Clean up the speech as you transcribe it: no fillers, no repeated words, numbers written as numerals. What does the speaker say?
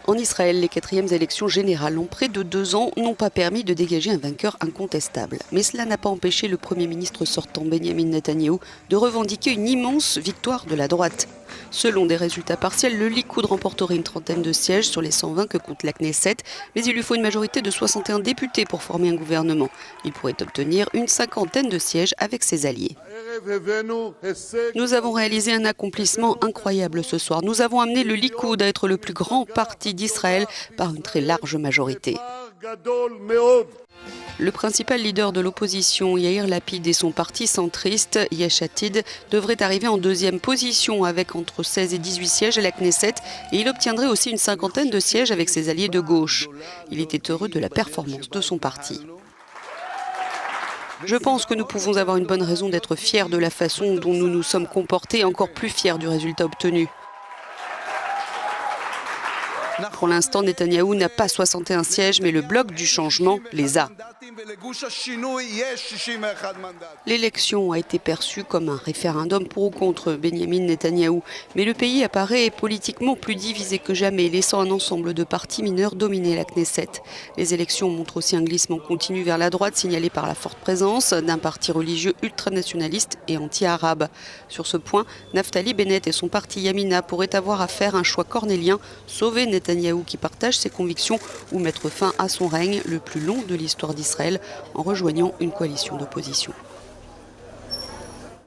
En Israël, les quatrièmes élections générales en près de 2 ans n'ont pas permis de dégager un vainqueur incontestable. Mais cela n'a pas empêché le Premier ministre sortant Benjamin Netanyahou de revendiquer une immense victoire de la droite. Selon des résultats partiels, le Likoud remporterait une trentaine de sièges sur les 120 que compte la Knesset, mais il lui faut une majorité de 61 députés pour former un gouvernement. Il pourrait obtenir une cinquantaine de sièges avec ses alliés. Nous avons réalisé un accomplissement incroyable ce soir. Nous avons amené le Likoud à être le plus grand parti d'Israël par une très large majorité. Le principal leader de l'opposition, Yair Lapid, et son parti centriste, Yesh Atid, devraient arriver en deuxième position avec entre 16 et 18 sièges à la Knesset et il obtiendrait aussi une cinquantaine de sièges avec ses alliés de gauche. Il était heureux de la performance de son parti. Je pense que nous pouvons avoir une bonne raison d'être fiers de la façon dont nous nous sommes comportés et encore plus fiers du résultat obtenu. Pour l'instant, Netanyahou n'a pas 61 sièges, mais le bloc du changement les a. L'élection a été perçue comme un référendum pour ou contre Benjamin Netanyahou, mais le pays apparaît politiquement plus divisé que jamais, laissant un ensemble de partis mineurs dominer la Knesset. Les élections montrent aussi un glissement continu vers la droite, signalé par la forte présence d'un parti religieux ultranationaliste et anti-arabe. Sur ce point, Naftali Bennett et son parti Yamina pourraient avoir à faire un choix cornélien, sauver Netanyahou qui partage ses convictions ou mettre fin à son règne le plus long de l'histoire d'Israël en rejoignant une coalition d'opposition.